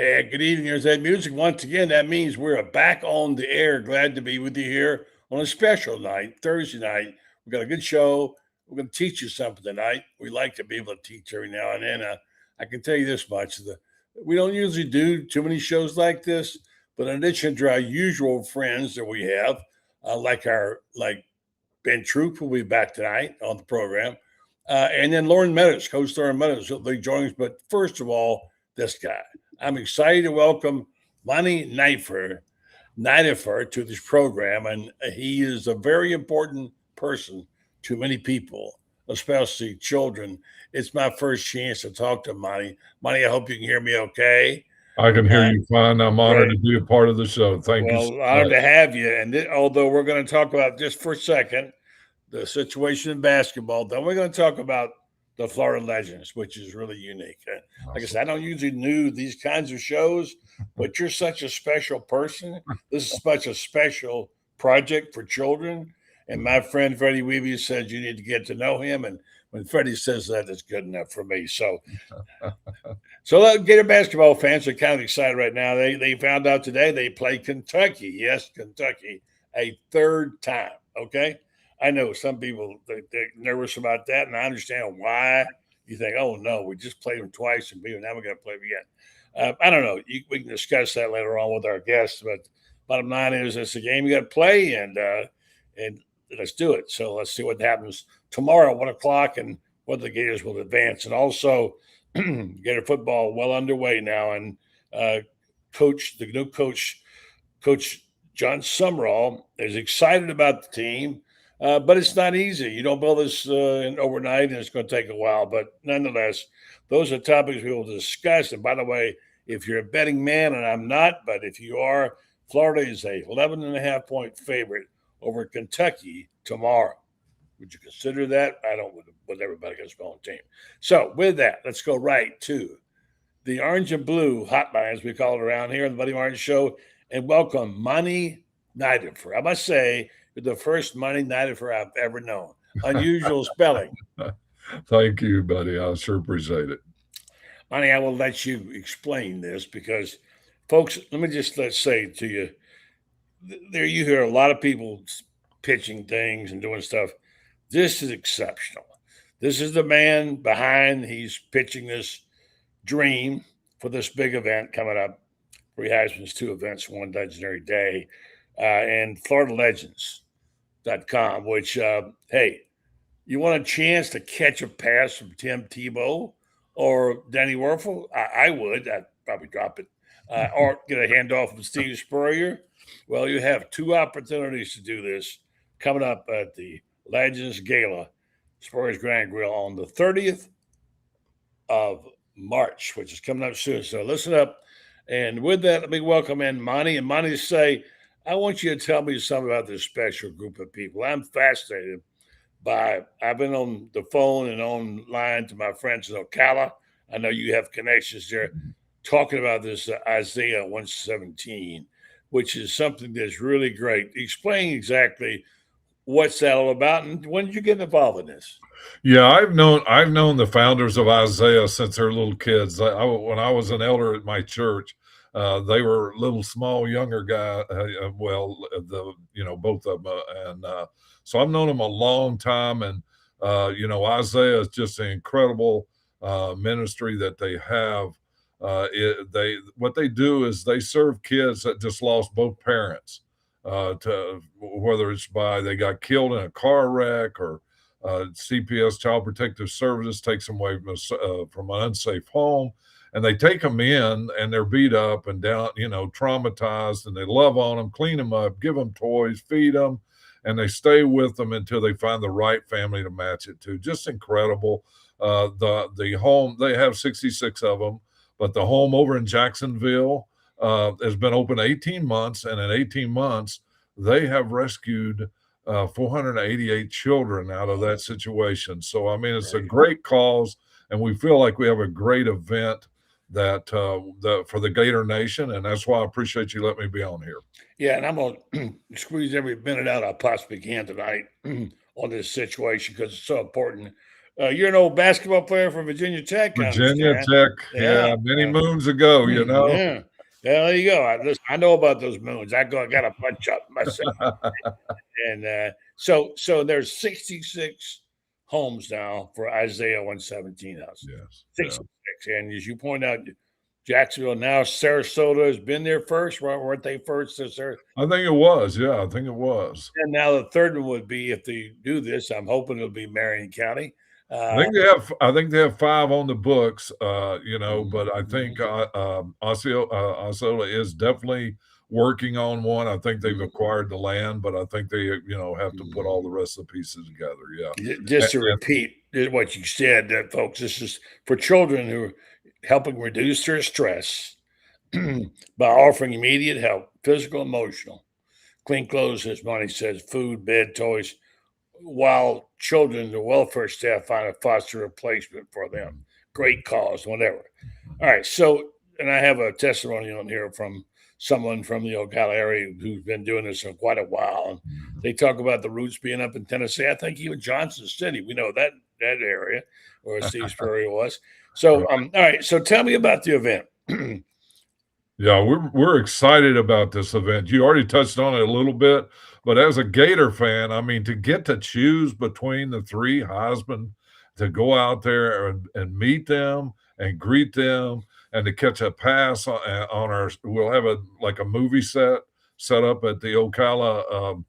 And good evening. There's that music once again. That means we're back on the air. Glad to be with you here on a special night, Thursday night. We got a good show. We're going to teach you something tonight. We like to be able to teach every now and then. I can tell you this much: we don't usually do too many shows like this, but in addition to our usual friends that we have, like Ben Troupe will be back tonight on the program, and then Lauren Meadows, Coach Lauren Meadows, will be joining us. But first of all, this guy. I'm excited to welcome Monne Nififfer to this program, and he is a very important person to many people, especially children. It's my first chance to talk to Monne. Monne, I hope you can hear me okay. I can hear you fine. I'm honored Great. to be a part of the show. Thank you so Well, honored much. to have you. And although we're going to talk about just for a second the situation in basketball, then we're going to talk about the Florida Legends, which is really unique. Like I said, I don't usually do these kinds of shows, but you're such a special person. This is such a special project for children. And my friend Freddie Weeby said you need to get to know him. And when Freddie says that, it's good enough for me. So Gator basketball fans are kind of excited right now. They found out today they play Kentucky. Yes, Kentucky, a third time. Okay. I know some people they're nervous about that, and I understand why. You think, oh no, we just played them twice, and now we're going to play them again. I don't know. We can discuss that later on with our guests, but bottom line is it's a game you got to play, and let's do it. So let's see what happens tomorrow at 1:00, and whether the Gators will advance, and also Gator football well underway now, and the new Coach John Summerall, is excited about the team. But it's not easy. You don't build this overnight, and it's going to take a while. But nonetheless, those are topics we will discuss. And by the way, if you're a betting man, and I'm not, but if you are, Florida is a 11.5-point favorite over Kentucky tomorrow. Would you consider that? I don't with everybody against my own team. So with that, let's go right to the orange and blue hotline, as we call it around here on the Buddy Martin Show, and welcome Monne Nififfer. I must say, the first Monne Nififfer I've ever known. Unusual spelling. Thank you, buddy. I sure appreciate it. Monne, I will let you explain this because, folks, let's say to you, there you hear a lot of people pitching things and doing stuff. This is exceptional. This is the man behind. He's pitching this dream for this big event coming up. Three Heisman's, two events, one legendary day, and Florida Legends.com, which, hey, you want a chance to catch a pass from Tim Tebow or Danny Wuerffel? I would. I'd probably drop it. Or get a handoff from Steve Spurrier. Well, you have two opportunities to do this coming up at the Legends Gala, Spurrier's Grand Grill, on the 30th of March, which is coming up soon. So listen up. And with that, let me welcome in Monne. And Monne say, I want you to tell me something about this special group of people. I'm fascinated I've been on the phone and online to my friends in Ocala. I know you have connections there, talking about this Isaiah 117, which is something that's really great. Explain exactly what's that all about, and when did you get involved in this? Yeah, I've known the founders of Isaiah since they're little kids. When I was an elder at my church, they were little small younger guy. Both of them, and so I've known them a long time. And Isaiah is just an incredible ministry that they have. What they do is they serve kids that just lost both parents. To whether it's by they got killed in a car wreck or CPS, Child Protective Services, takes them away from an unsafe home, and they take them in, and they're beat up and down, traumatized, and they love on them, clean them up, give them toys, feed them, and they stay with them until they find the right family to match it to. Just incredible. The home, they have 66 of them, but the home over in Jacksonville has been open 18 months, and in 18 months, they have rescued 488 children out of that situation. So, I mean, it's a great cause, and we feel like we have a great event for the Gator Nation, and that's why I appreciate you letting me be on here. Yeah, and I'm going to squeeze every minute out I possibly can tonight on this situation because it's so important. You're an old basketball player from Virginia Tech, I Virginia understand. Tech, Yeah. many moons ago, Yeah. Yeah, there you go. I know about those moons. I got a bunch up myself. And so there's 66 homes now for Isaiah 117 house. Yes. 66. And as you point out, Jacksonville, now Sarasota has been there first. Weren't they first? I think it was. Yeah, I think it was. And now the third one would be, if they do this, I'm hoping it'll be Marion County. I think they have 5 on the books, but I think Osceola is definitely working on one. I think they've acquired the land, but I think they, have to put all the rest of the pieces together. Yeah. Just to repeat what you said, folks, this is for children who are helping reduce their stress by offering immediate help, physical, emotional, clean clothes, as Money says, food, bed, toys, while children, the welfare staff find a foster replacement for them. Great cause, whatever. All right. So, and I have a testimony on here from someone from the Ocala area who's been doing this for quite a while. And they talk about the roots being up in Tennessee. I think even Johnson City, we know that area where Steve Spurrier was. So, all right. So tell me about the event. Yeah, we're excited about this event. You already touched on it a little bit, but as a Gator fan, I mean, to get to choose between the 3 Heisman, to go out there and meet them and greet them, and to catch a pass on our, we'll have a movie set up at the Ocala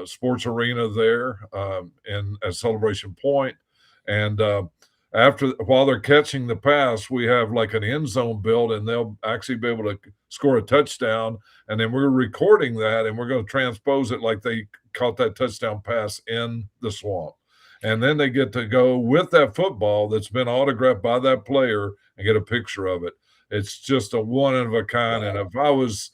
sports arena there in at Celebration Point, and while they're catching the pass, we have like an end zone built, and they'll actually be able to score a touchdown. And then we're recording that, and we're going to transpose it like they caught that touchdown pass in the swamp. And then they get to go with that football that's been autographed by that player and get a picture of it. It's just a one of a kind. Wow. And if I was,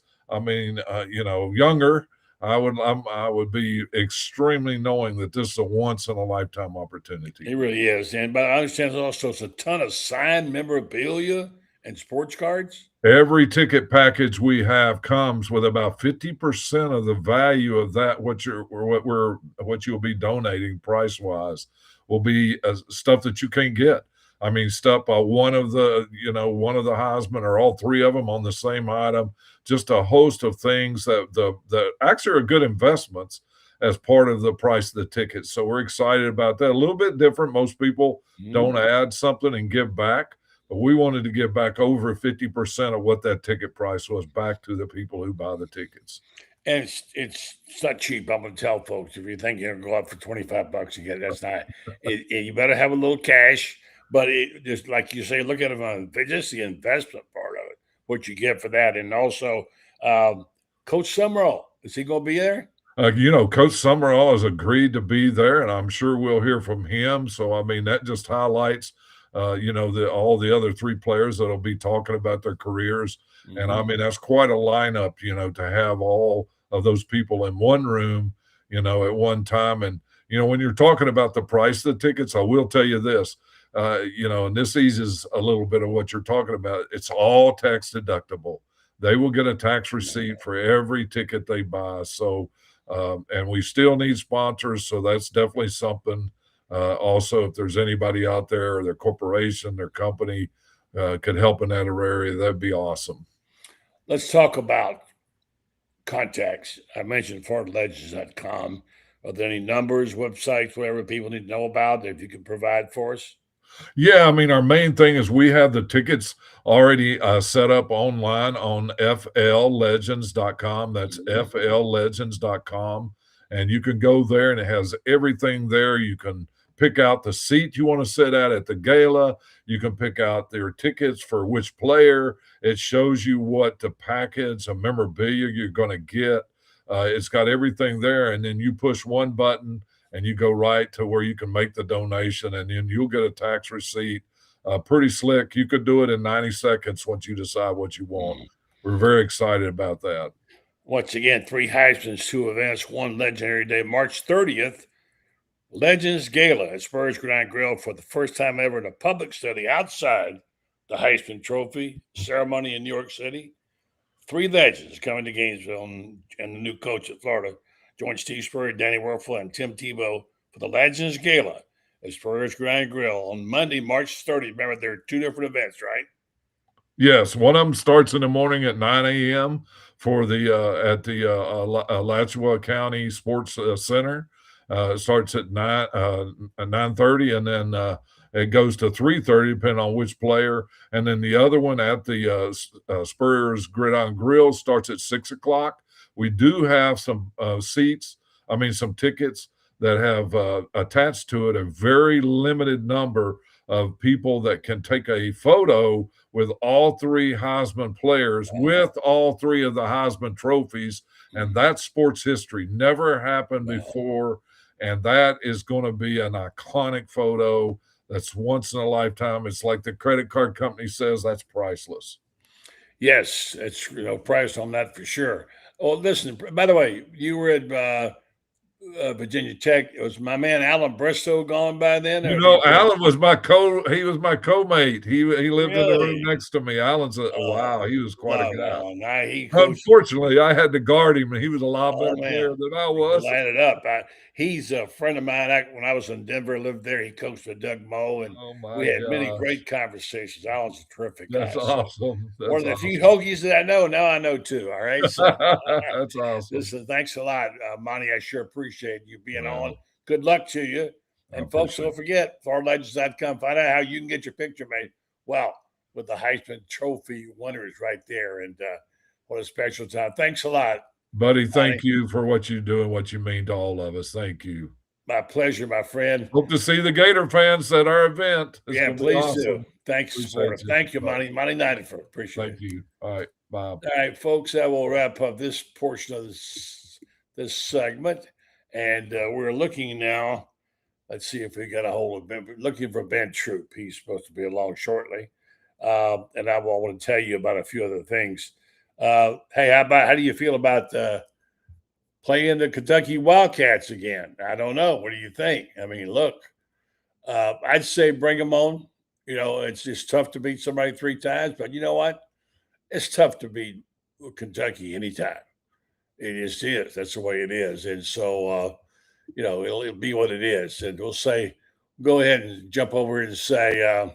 younger, I would be extremely knowing that this is a once in a lifetime opportunity. It really is. But I understand also it's a ton of signed memorabilia and sports cards. Every ticket package we have comes with about 50% of the value of that. What you'll be donating price wise will be stuff that you can't get. I mean, stuff by one of the Heisman or all 3 of them on the same item. Just a host of things that actually are good investments as part of the price of the ticket. So we're excited about that. A little bit different. Most people don't add something and give back, but we wanted to give back over 50% of what that ticket price was back to the people who buy the tickets. And it's not cheap. I'm going to tell folks, if you think you're going to go up for $25 again, that's not. You better have a little cash. But just like you say, look at it on just the investment part of it, what you get for that. And also, Coach Summerall, is he going to be there? Coach Summerall has agreed to be there, and I'm sure we'll hear from him. So, I mean, that just highlights, all the other 3 players that'll be talking about their careers. Mm-hmm. And, I mean, that's quite a lineup, to have all of those people in one room, at one time. And, when you're talking about the price of the tickets, I will tell you this. And this eases a little bit of what you're talking about. It's all tax deductible. They will get a tax receipt for every ticket they buy. So, and we still need sponsors. So that's definitely something. Also, if there's anybody out there, or their corporation, their company could help in that area, that'd be awesome. Let's talk about contacts. I mentioned FloridaLegends.com. Are there any numbers, websites, whatever people need to know about that you can provide for us? Yeah, I mean, our main thing is we have the tickets already set up online on FLLegends.com. That's FLLegends.com. And you can go there, and it has everything there. You can pick out the seat you want to sit at the gala. You can pick out their tickets for which player. It shows you what the package of memorabilia you're going to get. It's got everything there. And then you push one button, and you go right to where you can make the donation, and then you'll get a tax receipt. Pretty slick. You could do it in 90 seconds once you decide what you want. We're very excited about that. Once again, 3 Heisman's, 2 events, 1 legendary day. March 30th, Legends Gala at Spurrier's Gridiron Grill for the first time ever in a public study outside the Heisman Trophy ceremony in New York City. 3 legends coming to Gainesville, and the new coach at Florida joins Steve Spurrier, Danny Wuerffel, and Tim Tebow for the Legends Gala at Spurrier's Grind Grill on Monday, March 30th. Remember, there are 2 different events, right? Yes, one of them starts in the morning at 9 a.m. for the at the Alachua County Sports Center. It starts at 9:30, and then it goes to 3:30, depending on which player. And then the other one at the Spurrier's Gridiron Grill starts at 6 o'clock. We do have some some tickets that have attached to it a very limited number of people that can take a photo with all 3 Heisman players, with all 3 of the Heisman trophies. And that's sports history. Never happened before. And that is going to be an iconic photo that's once in a lifetime. It's like the credit card company says, that's priceless. Yes, it's price on that for sure. Oh, listen, by the way, you were at Virginia Tech. Was my man Alan Bristow gone by then? Alan was my co-mate. He lived in the room Really? next to me. Alan's wow, he was quite a guy. Now he Unfortunately, I had to guard him, and he was a lot better player than I was. Light it up. He's a friend of mine. When I was in Denver, lived there. He coached with Doug Moe, and we had many great conversations. Alan's a terrific guy. That's awesome. One of the few Hokies that I know. Now I know 2. All right. So, that's awesome. Listen, thanks a lot, Monty. I sure appreciate you being on. Good luck to you. And folks, don't forget, FloridaLegends.com. Find out how you can get your picture made. Well, with the Heisman Trophy winners right there. And what a special time. Thanks a lot. Buddy, thank you for what you do and what you mean to all of us. Thank you. My pleasure, my friend. Hope to see the Gator fans at our event. Please do. Thanks for it. Thank you, Monne Nififfer. Appreciate it. Thank you. All right, bye. All right, folks, that will wrap up this portion of this segment. And we're looking now. Let's see if we got a hold of Ben. Looking for Ben Troupe. He's supposed to be along shortly. And I want to tell you about a few other things. Hey, how do you feel about playing the Kentucky Wildcats again? I don't know. What do you think? I mean, look, I'd say bring them on. It's just tough to beat somebody 3 times, but you know what? It's tough to beat Kentucky anytime. It just is. That's the way it is. And so, it'll be what it is. And we'll say, go ahead and jump over and say,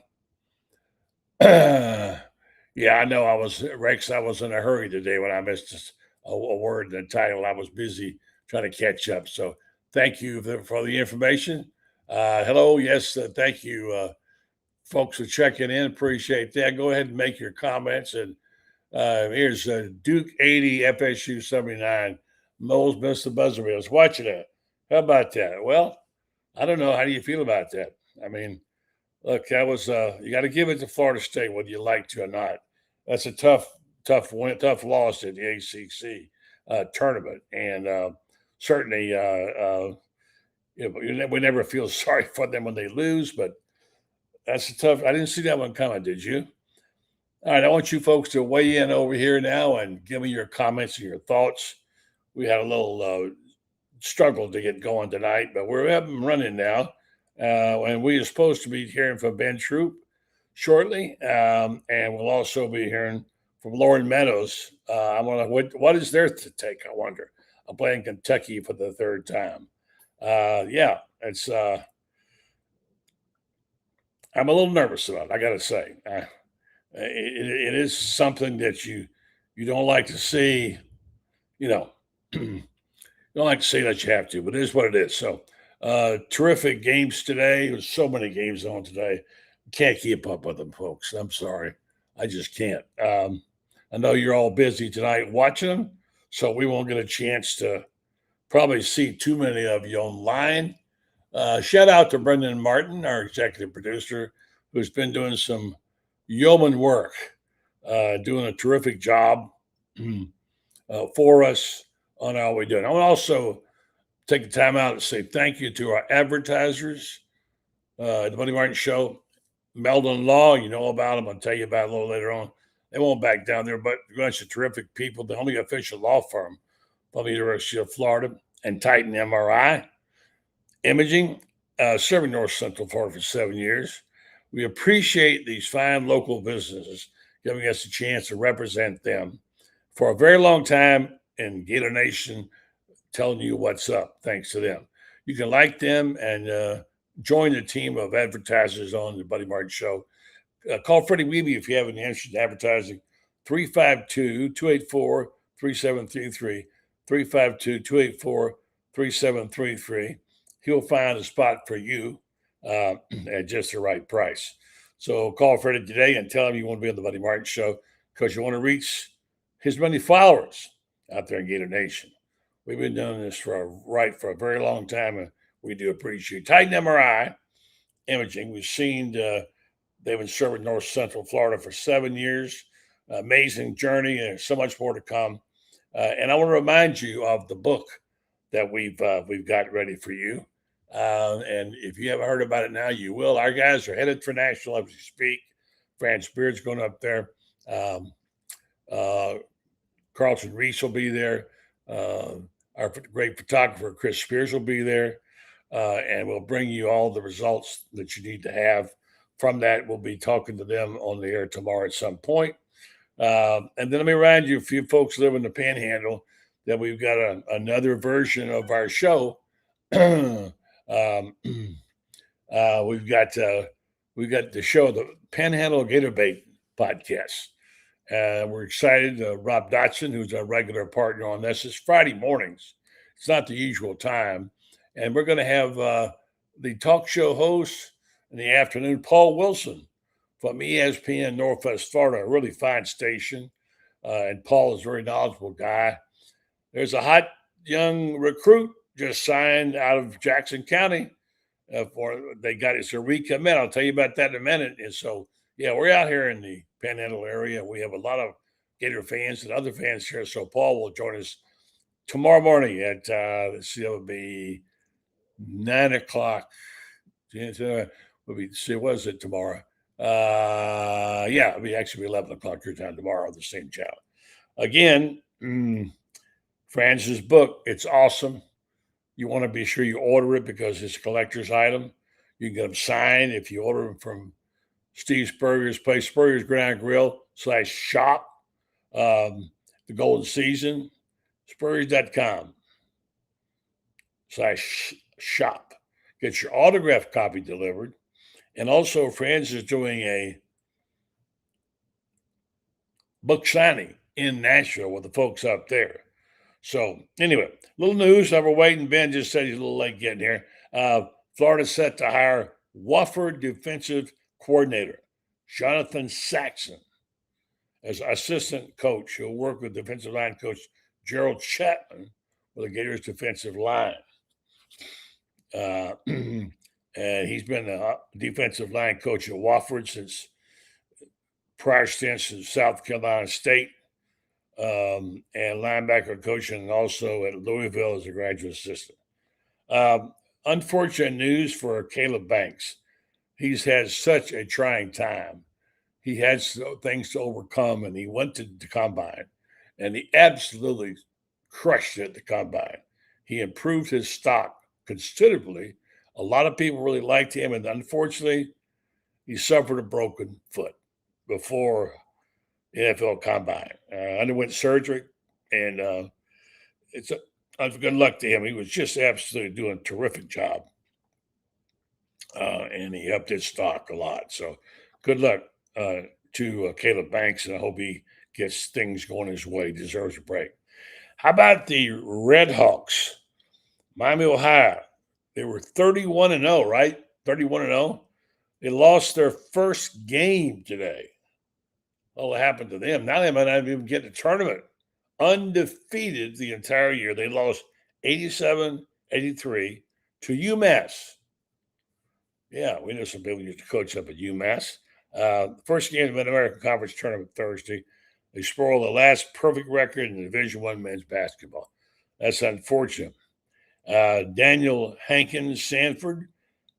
yeah, I know I was in a hurry today when I missed a word in the title. I was busy trying to catch up. So thank you for the information. Hello. Yes. Thank you, folks, for checking in. Appreciate that. Go ahead and make your comments. And here's Duke 80, FSU 79. Moles missed the buzzer beaters. I was watching that. How about that? Well, I don't know. How do you feel about that? I mean, look, that was you got to give it to Florida State whether you like to or not. That's a tough loss at the ACC tournament, and certainly we never feel sorry for them when they lose. But that's a tough. I didn't see that one coming. Did you? All right, I want you folks to weigh in over here now and give me your comments and your thoughts. We had a little struggle to get going tonight, but we're up and running now. And we are supposed to be hearing from Ben Troupe shortly, and we'll also be hearing from LorenMeadows. I wonder what is their take. I wonder. I'm playing Kentucky for the 3rd time. It's. I'm a little nervous about it. I got to say, it is something that you don't like to see. You don't like to say that you have to, but it is what it is. So. Terrific games today. There's so many games on today. Can't keep up with them, folks. I'm sorry. I just can't. I know you're all busy tonight watching them, so we won't get a chance to probably see too many of you online. Shout out to Brendan Martin, our executive producer, who's been doing some yeoman work, doing a terrific job for us on all we're doing. I want to also take the time out to say thank you to our advertisers. The Money Martin Show, Meldon Law, you know about them. I'll tell you about it a little later on. They won't back down there, but a bunch of terrific people. The only official law firm from the University of Florida, and Titan MRI Imaging, serving North Central Florida for 7 years. We appreciate these fine local businesses giving us a chance to represent them for a very long time in Gator Nation, telling you what's up, thanks to them. You can like them and join the team of advertisers on the Buddy Martin Show. Call Freddie Weeby if you have any interest in advertising. 352-284-3733. 352-284-3733. He'll find a spot for you at just the right price. So call Freddie today and tell him you want to be on the Buddy Martin Show because you want to reach his many followers out there in Gator Nation. We've been doing this for a very long time, and we do appreciate Titan MRI Imaging. We've seen they've been serving North Central Florida for 7 years. Amazing journey, and so much more to come. And I want to remind you of the book that we've got ready for you. And if you haven't heard about it now, you will. Our guys are headed for national as we speak. Fran Spear's going up there. Carlton Reese will be there. Our great photographer, Chris Spears, will be there. And we'll bring you all the results that you need to have from that. We'll be talking to them on the air tomorrow at some point. And then let me remind you, if you folks live in the Panhandle, that we've got another version of our show. We've got the show, the Panhandle Gator Bait podcast. We're excited. Rob Dotson, who's our regular partner on this, is Friday mornings. It's not the usual time. And we're going to have the talk show host in the afternoon, Paul Wilson from ESPN Northwest Florida, a really fine station. And Paul is a very knowledgeable guy. There's a hot young recruit just signed out of Jackson County. They got his recommit. I'll tell you about that in a minute. And so, yeah, we're out here in the Panhandle area. We have a lot of Gator fans and other fans here. So Paul will join us tomorrow morning at, it'll be 9 o'clock. What is it tomorrow? It'll be actually 11 o'clock your time tomorrow, the same channel. Again, Francis' book, it's awesome. You want to be sure you order it because it's a collector's item. You can get them signed if you order them from Steve Spurrier's place, Spurrier's Gridiron Grill /shop, the Golden Season, Spurrier.com/shop. Get your autographed copy delivered. And also, Francis is doing a book signing in Nashville with the folks up there. So anyway, little news that we're waiting. Ben just said he's a little late getting here. Florida's set to hire Wofford defensive coordinator Jonathan Saxon as assistant coach. He'll work with defensive line coach Gerald Chapman with the Gators defensive line. And he's been a defensive line coach at Wofford since prior stints in South Carolina State. And linebacker coaching, and also at Louisville as a graduate assistant. Unfortunate news for Caleb Banks. He's had such a trying time. He had things to overcome, and he went to the combine, and he absolutely crushed it at the combine. He improved his stock considerably. A lot of people really liked him, and unfortunately, he suffered a broken foot before NFL Combine. Underwent surgery, and it's good luck to him. He was just absolutely doing a terrific job, and he upped his stock a lot. So good luck to Caleb Banks, and I hope he gets things going his way. He deserves a break. How about the Red Hawks? Miami, Ohio. They were 31-0, right? 31-0. They lost their first game today. What happened to them? Now they might not even get the tournament. Undefeated the entire year. They lost 87-83 to UMass. Yeah, we know some people used to coach up at UMass. First game of the Mid-American Conference Tournament Thursday. They spoiled the last perfect record in Division I men's basketball. That's unfortunate. Daniel Hankins Sanford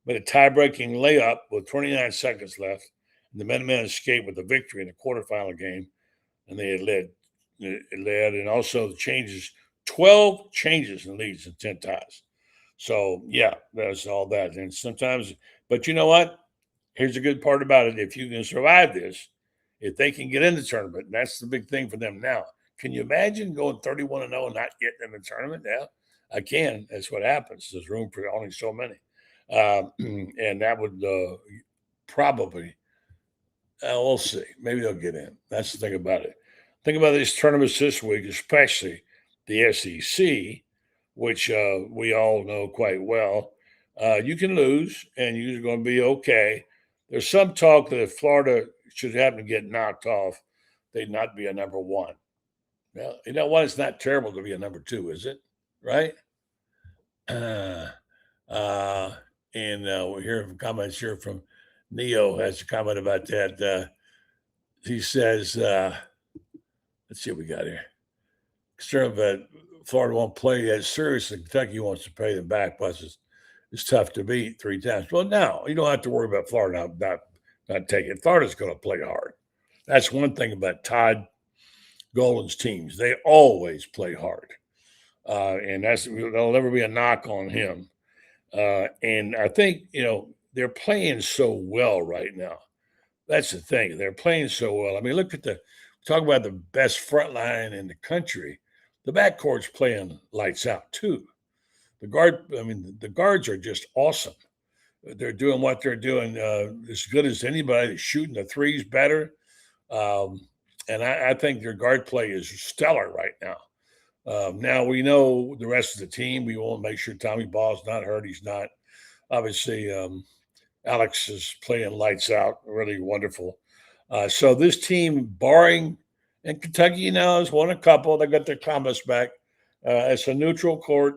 made a tie-breaking layup with 29 seconds left. And the Minutemen escaped with a victory in the quarterfinal game, and they had led, and also the changes, 12 changes in leads and 10 ties. So, yeah, that's all that. And sometimes, but you know what? Here's the good part about it. If you can survive this, if they can get in the tournament, and that's the big thing for them now. Can you imagine going 31-0 and not getting in the tournament now? I can. That's what happens. There's room for only so many. And that would probably, we'll see. Maybe they'll get in. That's the thing about it. Think about these tournaments this week, especially the SEC, which we all know quite well. You can lose, and you're going to be okay. There's some talk that if Florida should happen to get knocked off, they'd not be a number one. Well, you know what? It's not terrible to be a number two, is it? Right? Uh, uh, and we hear some comments here from Neo has a comment about that. He says, let's see what we got here. Concerned that Florida won't play as serious and Kentucky wants to pay them back. Plus, it's tough to beat 3 times. Well, now you don't have to worry about Florida not taking it. Florida's going to play hard. That's one thing about Todd Golden's teams. They always play hard. And there'll never be a knock on him. And I think, they're playing so well right now. That's the thing. They're playing so well. I mean, talk about the best front line in the country. The backcourt's playing lights out too. The guards are just awesome. They're doing what they're doing as good as anybody. They're shooting the threes better. And I think their guard play is stellar right now. Now we know the rest of the team. We want to make sure Tommy Ball's not hurt. He's not. Obviously, Alex is playing lights out, really wonderful. So this team, barring, and Kentucky now has won a couple. They got their comments back. It's a neutral court.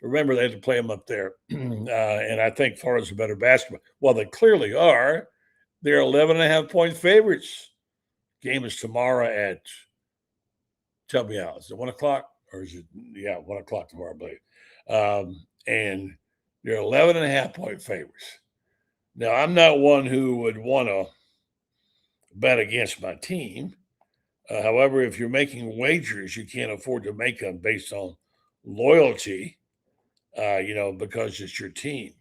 Remember, they had to play them up there. And I think Florida's a better basketball. Well, they clearly are. They're 11.5-point favorites. Game is tomorrow at, tell me out, is it 1 o'clock? Or is it, 1 o'clock tomorrow, I believe. And they're 11.5-point favorites. Now, I'm not one who would want to bet against my team. However, if you're making wagers, you can't afford to make them based on loyalty, because it's your team.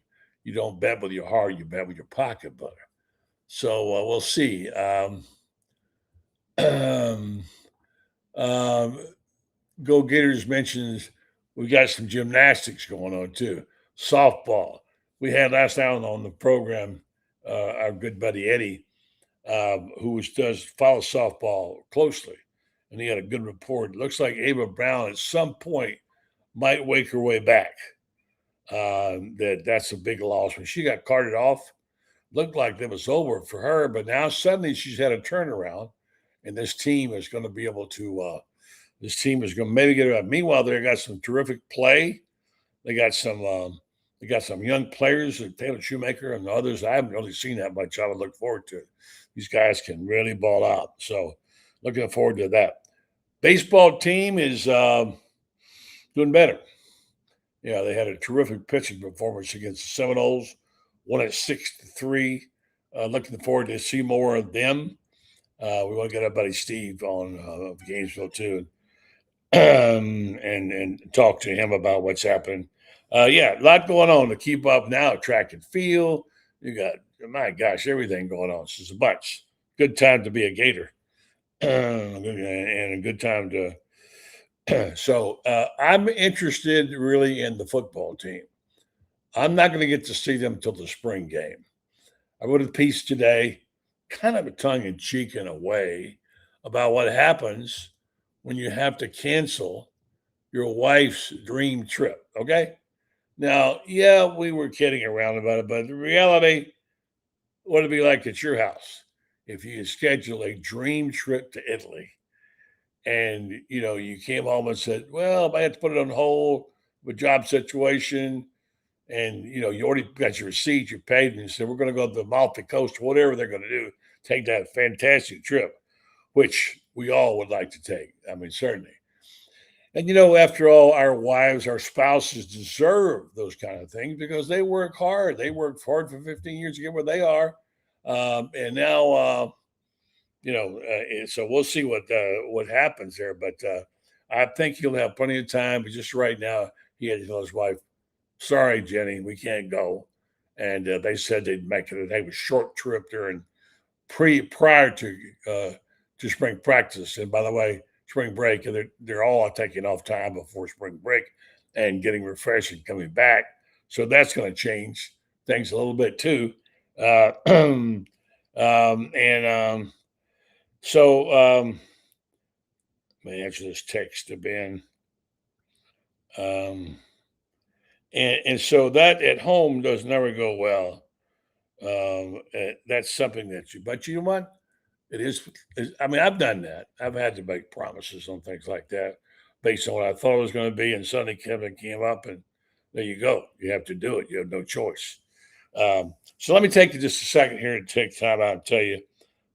You don't bet with your heart, you bet with your pocketbook. So we'll see. Go Gators mentions we got some gymnastics going on too. Softball. We had last night on the program our good buddy Eddie, who does follow softball closely, and he had a good report. It looks like Ava Brown at some point might wake her way back. That's a big loss. When she got carted off, looked like it was over for her, but now suddenly she's had a turnaround, and this team is going to be able to. This team is going to maybe get it up. Meanwhile, they got some terrific play. They got some young players, Taylor Shoemaker and others. I haven't really seen that much. I would look forward to it. These guys can really ball out. So looking forward to that. Baseball team is doing better. Yeah, they had a terrific pitching performance against the Seminoles, won at 6-3. Looking forward to see more of them. We want to get our buddy Steve on Gainesville too, and talk to him about what's happening. A lot going on to keep up now. Track and field. You got, my gosh, everything going on. So it's a bunch. Good time to be a Gator, and a good time to. So I'm interested really in the football team. I'm not going to get to see them until the spring game. I wrote a piece today, kind of a tongue-in-cheek in a way, about what happens when you have to cancel your wife's dream trip, okay? Now, we were kidding around about it, but the reality, what it'd be like at your house if you schedule a dream trip to Italy and, you came home and said, well, I had to put it on hold with job situation. And, you already got your receipt, you paid, and you said, we're going to go to the Amalfi Coast, whatever they're going to do, take that fantastic trip, which we all would like to take. I mean, certainly. And, after all, our wives, our spouses deserve those kind of things because they work hard. They worked hard for 15 years to get where they are. And now, so we'll see what happens there. But I think he'll have plenty of time. But just right now, he had to tell his wife, sorry, Jenny, we can't go. And they said they'd make it. They have a short trip during prior to spring practice. And by the way, spring break, and they're all taking off time before spring break and getting refreshed and coming back. So that's going to change. things a little bit too. And so let me answer this text to Ben. And so that at home does never go well. That's something that but you know what? It is. I mean, I've done that. I've had to make promises on things like that based on what I thought it was going to be, and suddenly Kevin came up, and there you go. You have to do it. You have no choice. So let me take just a second here to take time out and tell you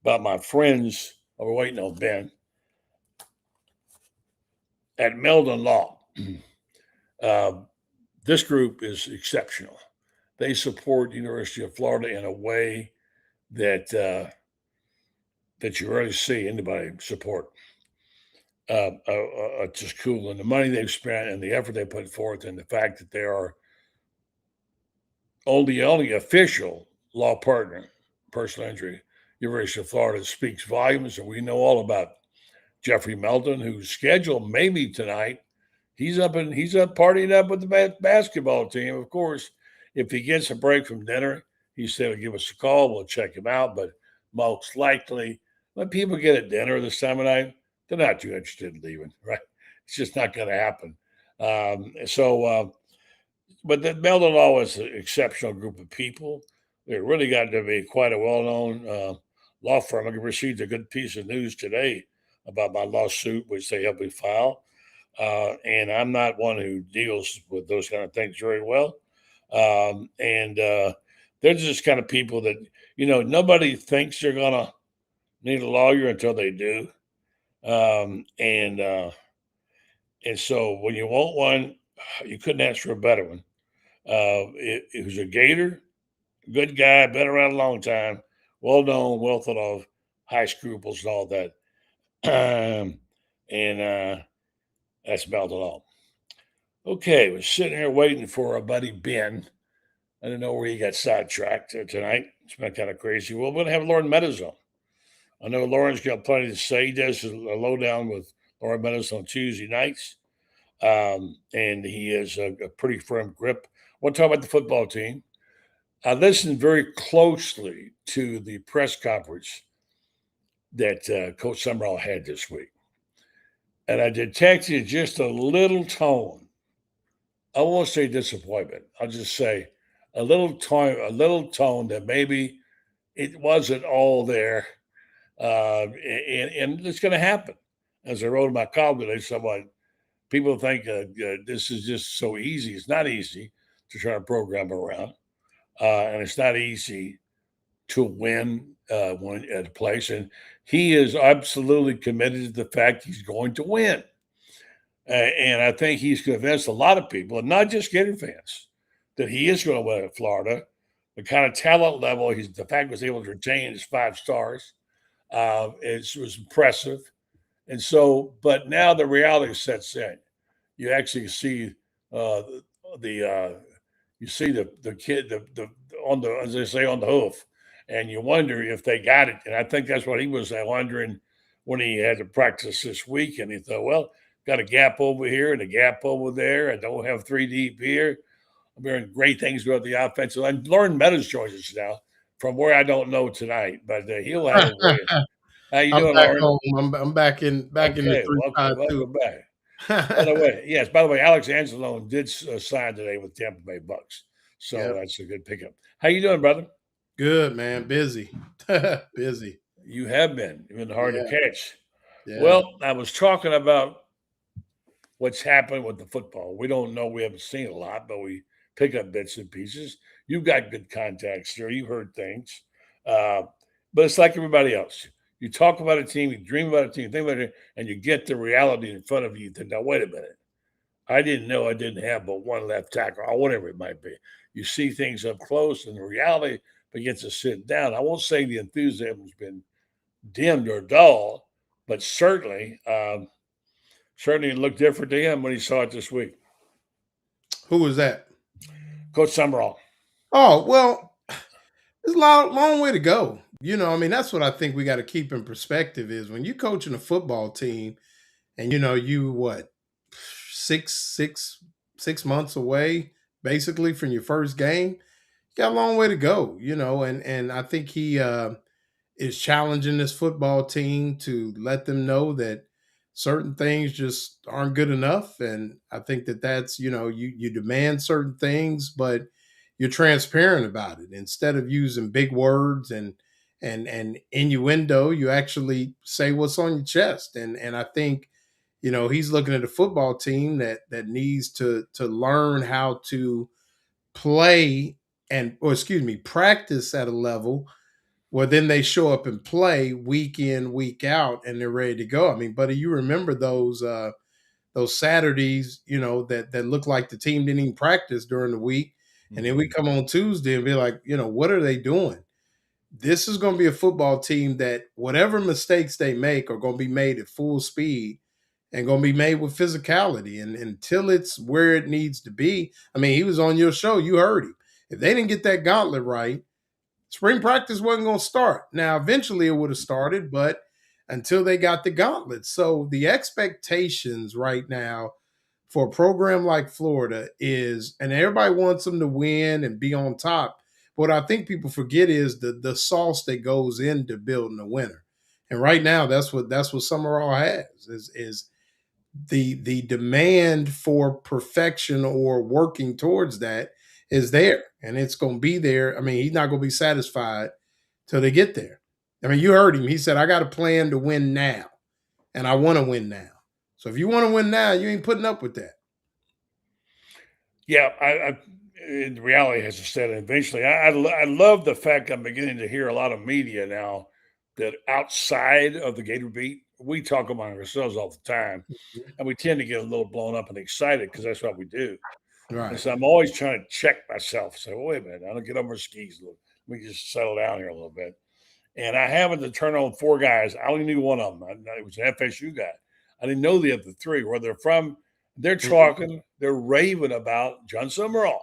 about my friends. We're waiting on Ben at Meldon Law. This group is exceptional. They support the University of Florida in a way that that you rarely see anybody support. Just cool, and the money they've spent and the effort they put forth, and the fact that they are only official law partner, personal injury, University of Florida speaks volumes, and we know all about Jeffrey Melton, who's scheduled maybe tonight. He's up partying up with the basketball team. Of course, if he gets a break from dinner, he said he'll give us a call. We'll check him out. But most likely, when people get at dinner this time of night, they're not too interested in leaving, right? It's just not going to happen. But the Meldon Law is an exceptional group of people. They really got to be quite a well-known law firm. I received a good piece of news today about my lawsuit, which they helped me file. And I'm not one who deals with those kind of things very well. They're just kind of people that, nobody thinks they're going to need a lawyer until they do. And so when you want one, you couldn't ask for a better one. It was a Gator, good guy, been around a long time, well known, well thought of, high scruples and all that. That's about it all. Okay, we're sitting here waiting for our buddy Ben. I don't know where he got sidetracked tonight. It's been kind of crazy. Well, we're going to have LorenMeadows on. I know Lauren's got plenty to say. He does a lowdown with LorenMeadows on Tuesday nights. And he has a pretty firm grip. We'll talk about the football team. I listened very closely to the press conference that Coach Summerall had this week. And I detected just a little tone. I won't say disappointment. I'll just say a little tone that maybe it wasn't all there. And it's going to happen. As I wrote in my column today, people think this is just so easy. It's not easy to try to program around. And it's not easy to win when at a place. And he is absolutely committed to the fact he's going to win. And I think he's convinced a lot of people, and not just Gator fans, that he is going to win at Florida. The kind of talent level, the fact he was able to retain his 5 stars, it was impressive. And so, but now the reality sets in. You actually see the kid on the, as they say, on the hoof, and you wonder if they got it. And I think that's what he was wondering when he had to practice this week. And he thought, well, got a gap over here and a gap over there. I don't have 3 deep here. I'm hearing great things about the offensive line. LorenMeadows joins us now from where I don't know tonight, but he'll have a way. How you doing, back Loren? home. I'm back in the 3-5 welcome back. By the way, Alex Anzalone did sign today with Tampa Bay Bucks, so that's a good pickup. How you doing, brother? Good, man. Busy. Busy. You have been. You've been hard to catch. Yeah. Well, I was talking about what's happened with the football. We don't know. We haven't seen a lot, but we pick up bits and pieces. You've got good contacts there. You've heard things. But it's like everybody else. You talk about a team, you dream about a team, think about it, and you get the reality in front of you. You think, now, wait a minute. I didn't know I didn't have but one left tackle, or whatever it might be. You see things up close, and the reality begins to sit down. I won't say the enthusiasm has been dimmed or dull, but certainly it looked different to him when he saw it this week. Who was that? Coach Summerall. Oh, well, it's a long way to go. That's what I think we got to keep in perspective is when you're coaching a football team and, you what, 6 months away, basically, from your first game, got a long way to go, and I think he is challenging this football team to let them know that certain things just aren't good enough. And I think that that's, you demand certain things, but you're transparent about it. Instead of using big words and innuendo, you actually say what's on your chest. And I think, he's looking at a football team that needs to learn how to play or excuse me, practice at a level where then they show up and play week in, week out, and they're ready to go. I mean, buddy, you remember those Saturdays, that look like the team didn't even practice during the week. And then we come on Tuesday and be like, what are they doing? This is going to be a football team that whatever mistakes they make are going to be made at full speed and going to be made with physicality. And until it's where it needs to be, I mean, he was on your show. You heard him. If they didn't get that gauntlet right, spring practice wasn't going to start. Now, eventually it would have started, but until they got the gauntlet. So the expectations right now for a program like Florida is, and everybody wants them to win and be on top. What I think people forget is the sauce that goes into building a winner. And right now, that's what Summerall has is the demand for perfection or working towards that is there, and it's going to be there. I mean, he's not going to be satisfied till they get there. I mean, you heard him. He said, "I got a plan to win now, and I want to win now." So if you want to win now, you ain't putting up with that. Yeah, I in reality, as I said, eventually, I love the fact I'm beginning to hear a lot of media now that outside of the Gator beat, we talk among ourselves all the time, and we tend to get a little blown up and excited because that's what we do. Right. And so I'm always trying to check myself. Say, well, wait a minute, I don't get over my skis. Let me just settle down here a little bit. And I happened to turn on 4 guys. I only knew one of them. It was an FSU guy. I didn't know the other 3, where they're from. They're talking, they're raving about John Summerall.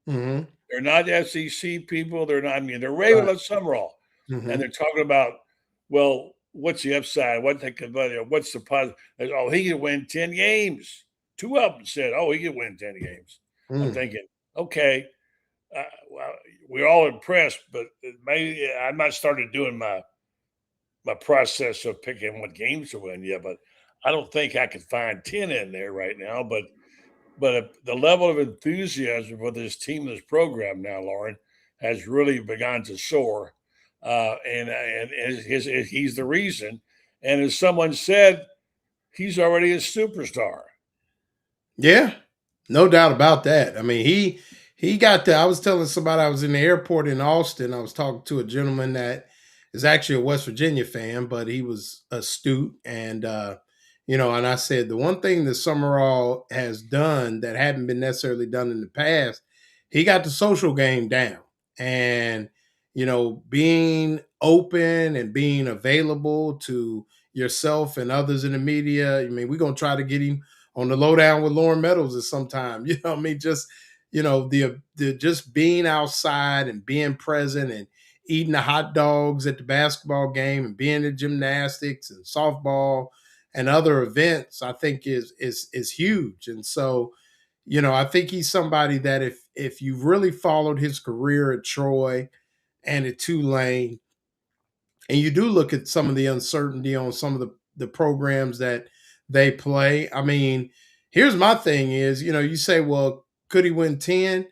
Mm-hmm. They're not SEC people. They're not, they're raving about Summerall. Mm-hmm. And they're talking about, well, what's the upside? What's the positive? Oh, he could win 10 games. 2 of them said, oh, he could win 10 games. I'm thinking, okay, well, we're all impressed, but maybe I might started doing my process of picking what games to win yet, but I don't think I could find 10 in there right now. But the level of enthusiasm for this team, this program now, Lauren, has really begun to soar, and he's the reason. And as someone said, he's already a superstar. Yeah, no doubt about that. I mean, he got there. I was telling somebody I was in the airport in Austin. I was talking to a gentleman that is actually a West Virginia fan, but he was astute. And, and I said, the one thing that Summerall has done that hadn't been necessarily done in the past, he got the social game down. And, being open and being available to yourself and others in the media. I mean, we're going to try to get him on the lowdown with LorenMeadows at some time. You know what I mean? Just, the just being outside and being present and eating the hot dogs at the basketball game and being in gymnastics and softball and other events, I think is huge. And so, I think he's somebody that if you've really followed his career at Troy and at Tulane, and you do look at some of the uncertainty on some of the programs that they play. I mean, here's my thing is, you say, well, could he win 10?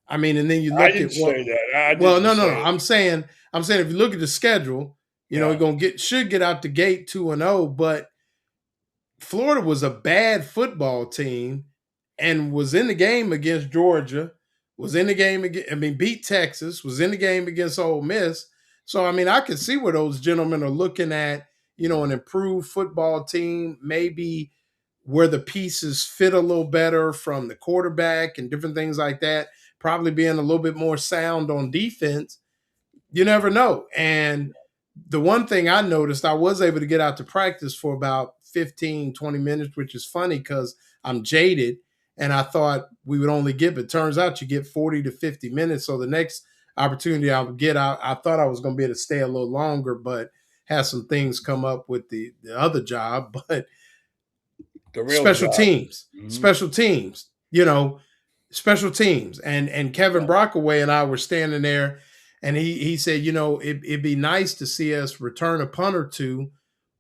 I mean, and then you look at what. Say that. No. I'm saying if you look at the schedule, he's should get out the gate 2-0, but Florida was a bad football team and was in the game against Georgia, was in the game beat Texas, was in the game against Ole Miss. So, I mean, I can see where those gentlemen are looking at, an improved football team, maybe where the pieces fit a little better from the quarterback and different things like that, probably being a little bit more sound on defense. You never know. And the one thing I noticed, I was able to get out to practice for about 15, 20 minutes, which is funny because I'm jaded. And I thought we would only get, but turns out you get 40 to 50 minutes. So the next opportunity I would get, I thought I was going to be able to stay a little longer, but had some things come up with the other job. But the real special job. teams, special teams, special teams. And Kevin Brockaway and I were standing there, and he said, it'd be nice to see us return a punt or two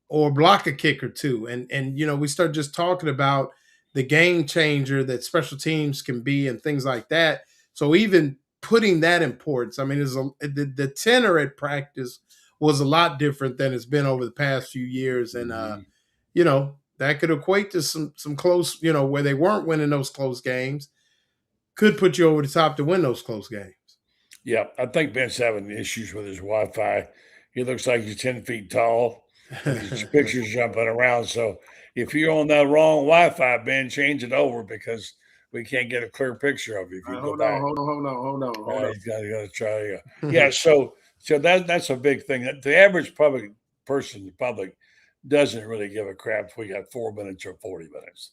or block a kick or two. And we start just talking about the game changer that special teams can be and things like that. So even putting that importance, I mean, the tenor at practice was a lot different than it's been over the past few years. And that could equate to some close, where they weren't winning those close games, could put you over the top to win those close games. Yeah, I think Ben's having issues with his Wi-Fi. He looks like he's 10 feet tall. His pictures jumping around. So if you're on that wrong Wi-Fi, Ben, change it over because we can't get a clear picture of you. If you go back. Hold on. He's got to try. Yeah, so that's a big thing. The average public doesn't really give a crap if we got 4 minutes or 40 minutes.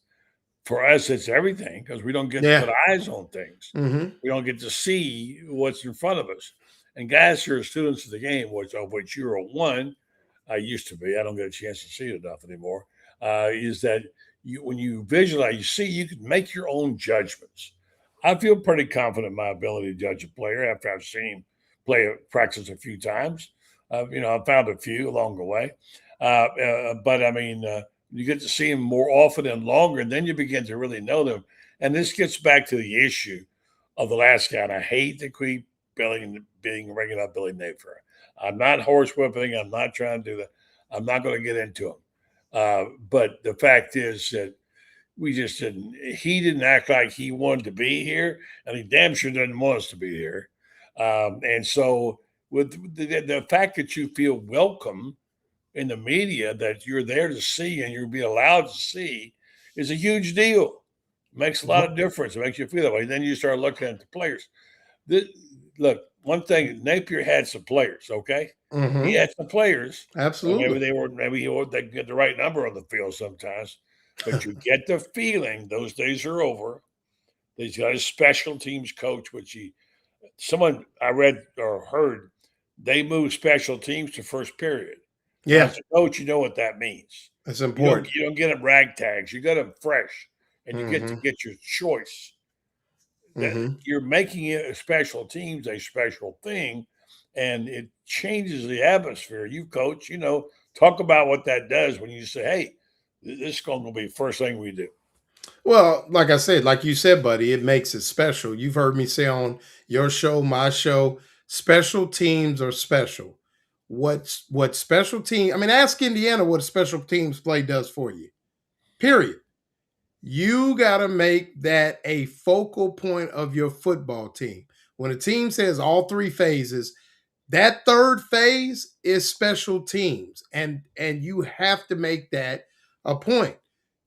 For us, it's everything because we don't get to put eyes on things. Mm-hmm. We don't get to see what's in front of us. And guys who are students of the game, of which you're one, I used to be. I don't get a chance to see it enough anymore. Is that when you visualize, you can make your own judgments. I feel pretty confident in my ability to judge a player after I've seen him practice a few times. I found a few along the way. But I mean, you get to see them more often and longer, and then you begin to really know them. And this gets back to the issue of the last guy. And I hate to keep being regular Billy Nififfer. I'm not horsewhipping. I'm not trying to do that. I'm not going to get into him. But the fact is that he didn't act like he wanted to be here, and he damn sure doesn't want us to be here. And so with the fact that you feel welcome in the media, that you're there to see and you'll be allowed to see, is a huge deal. It makes a lot of difference. It makes you feel that way. Then you start looking at the players. Look, one thing, Napier had some players, okay? Mm-hmm. He had some players. Absolutely. They get the right number on the field sometimes. But you get the feeling those days are over. He's got a special teams coach, someone I read or heard, they move special teams to first period. Yeah. As a coach, you know what that means. That's important. You don't get them ragtags. You get them fresh, and you get to get your choice. You're making it a special teams a special thing, and it changes the atmosphere. You coach, talk about what that does when you say, hey, this is going to be the first thing we do. Well, like I said, like you said, buddy, it makes it special. You've heard me say on your show, my show, special teams are special. What special team? I mean, ask Indiana what a special teams play does for you. Period. You got to make that a focal point of your football team. When a team says all 3 phases, that third phase is special teams, and you have to make that a point.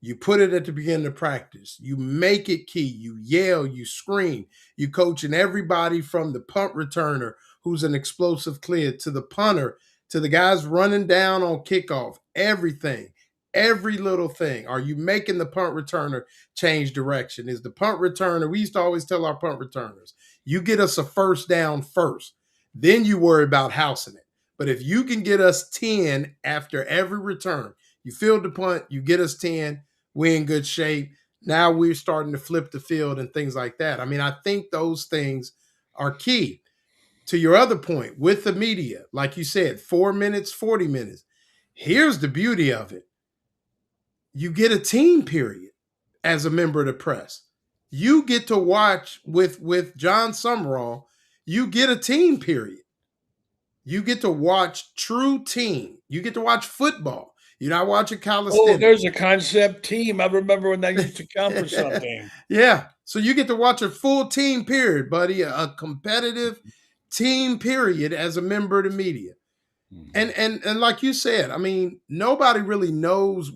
You put it at the beginning of practice. You make it key. You yell, you scream. You coaching everybody from the punt returner, who's an explosive clear, to the punter, to the guys running down on kickoff, everything, every little thing. Are you making the punt returner change direction? Is the punt returner, we used to always tell our punt returners, you get us a first down first, then you worry about housing it. But if you can get us 10 after every return, you field the punt, you get us 10, we're in good shape. Now we're starting to flip the field and things like that. I mean, I think those things are key. To your other point, with the media, like you said, 4 minutes, 40 minutes. Here's the beauty of it. You get a team period as a member of the press. You get to watch with John Summerall, you get a team period. You get to watch true team. You get to watch football. You're not watching calisthenics. Oh, there's a concept team. I remember when that used to come for something. Yeah. So you get to watch a full team period, buddy, a competitive team period as a member of the media. And like you said, I mean, nobody really knows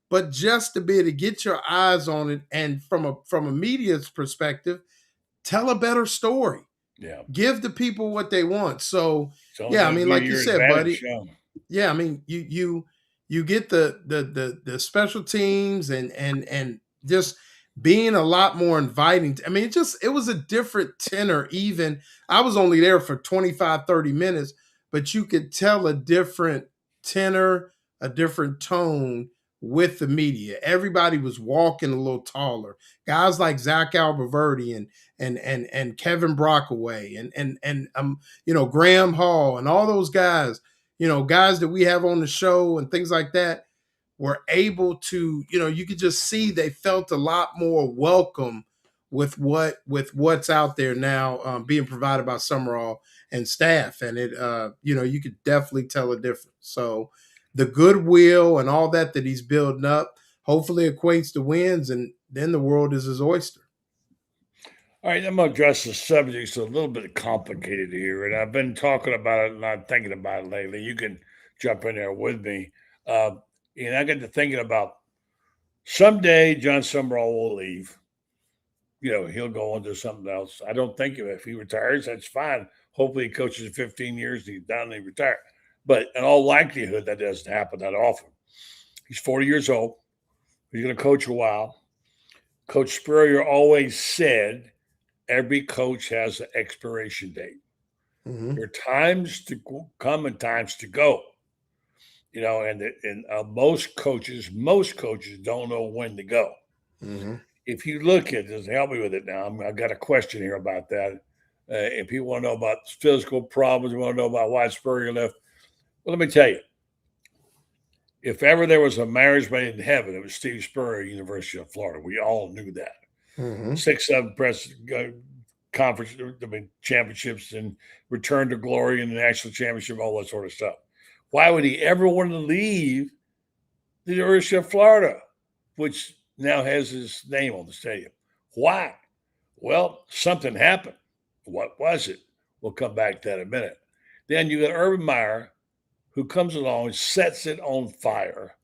but just to be able to get your eyes on it, and from a media's perspective, tell a better story. Yeah. Give the people what they want. So yeah, I mean, like you said, buddy. Yeah, I mean, you get the special teams and just being a lot more inviting. I mean, it was a different tenor. Even I was only there for 25, 30 minutes, but you could tell a different tenor, a different tone with the media. Everybody was walking a little taller. Guys like Zach Alberverdi and Kevin Brockaway and Graham Hall and all those guys, guys that we have on the show and things like that were able to, you could just see they felt a lot more welcome with what's out there now, being provided by Summerall and staff, and it you could definitely tell a difference. So the goodwill and all that he's building up hopefully equates to wins, and then the world is his oyster. All right, I'm going to address the subject. It's a little bit complicated here, and I've been talking about it and I'm thinking about it lately. You can jump in there with me. And I got to thinking about someday John Summerall will leave. He'll go on to something else. I don't think if he retires, that's fine. Hopefully he coaches 15 years, he's done and he retires. But in all likelihood, that doesn't happen that often. He's 40 years old. He's going to coach a while. Coach Spurrier always said every coach has an expiration date. Mm-hmm. There are times to come and times to go. And most coaches don't know when to go. Mm-hmm. If you look at this, help me with it now. I've got a question here about that. If people want to know about physical problems, want to know about why Spurrier left, well, let me tell you. If ever there was a marriage made in heaven, it was Steve Spurrier, University of Florida. We all knew that. Mm-hmm. 6-7 press conference, championships and return to glory in the national championship, all that sort of stuff. Why would he ever want to leave the University of Florida, which now has his name on the stadium? Why? Well, something happened. What was it? We'll come back to that in a minute. Then you got Urban Meyer, who comes along and sets it on fire.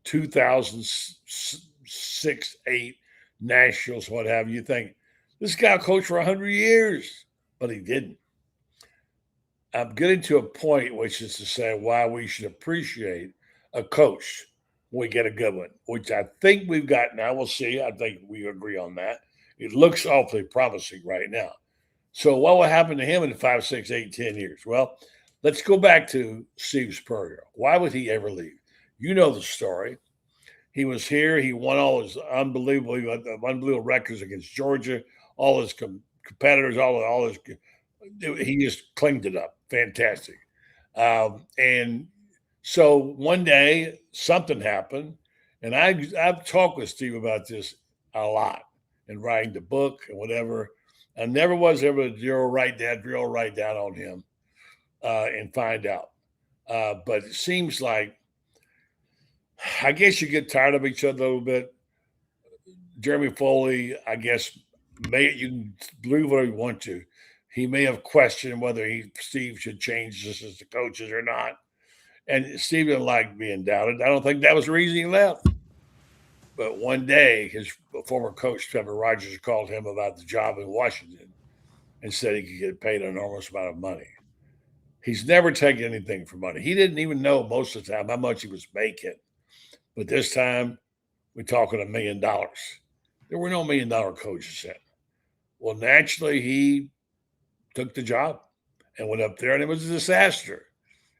2006, 8 Nationals, what have you. Think this guy coached for 100 years, but he didn't. I'm getting to a point, which is to say why we should appreciate a coach when we get a good one, which I think we've got now. We'll see. I think we agree on that. It looks awfully promising right now. So what will happen to him in 5, 6, 8, 10 years? Well, let's go back to Steve Spurrier. Why would he ever leave? You know the story. He was here. He won all his unbelievable records against Georgia, all his competitors, all his. He just cleaned it up. Fantastic. And so one day something happened, and I've talked with Steve about this a lot in writing the book and whatever. I never was able to drill right down on him and find out. But it seems like, I guess you get tired of each other a little bit. Jeremy Foley, I guess, you can believe what you want to. He may have questioned whether Steve should change this as the coaches or not. And Steve didn't like being doubted. I don't think that was the reason he left. But one day, his former coach, Trevor Rogers, called him about the job in Washington and said he could get paid an enormous amount of money. He's never taken anything for money. He didn't even know most of the time how much he was making. But this time, we're talking $1 million. There were no $1 million coaches then. Well, naturally, he took the job and went up there, and it was a disaster.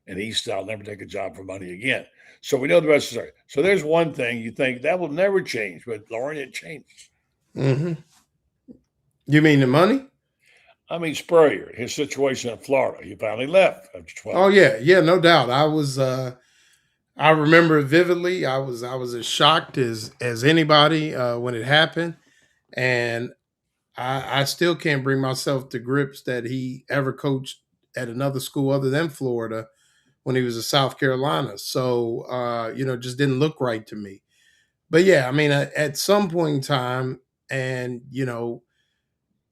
And he still never take a job for money again. So we know the rest of the story. So there's one thing you think that will never change, but Loren, it changed. Mm-hmm. You mean the money? I mean Spurrier, his situation in Florida. He finally left after 12. Oh yeah, no doubt. I remember it vividly. I was as shocked as anybody when it happened, and I still can't bring myself to grips that he ever coached at another school other than Florida when he was in South Carolina. So, just didn't look right to me. But yeah, I mean, at some point in time, and,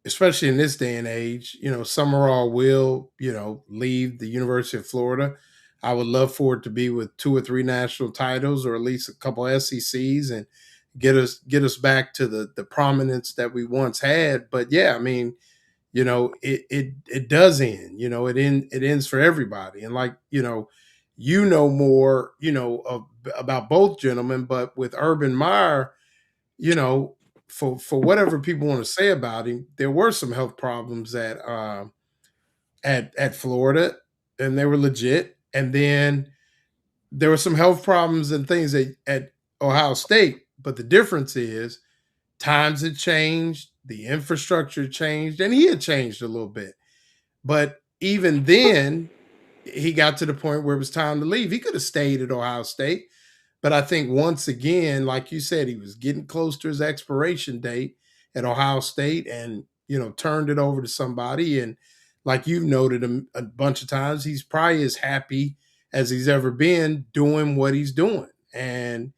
especially in this day and age, Summerall will, leave the University of Florida. I would love for it to be with 2 or 3 national titles, or at least a couple SECs, and get us back to the prominence that we once had. But yeah, I mean, it does end. It ends for everybody. And like more about both gentlemen, but with Urban Meyer, for whatever people want to say about him, there were some health problems at Florida, and they were legit. And then there were some health problems and things at Ohio State, but the difference is times had changed, the infrastructure changed, and he had changed a little bit. But even then, he got to the point where it was time to leave. He could have stayed at Ohio State, but I think once again, like you said, he was getting close to his expiration date at Ohio State and, turned it over to somebody. And like you've noted a bunch of times, he's probably as happy as he's ever been doing what he's doing. And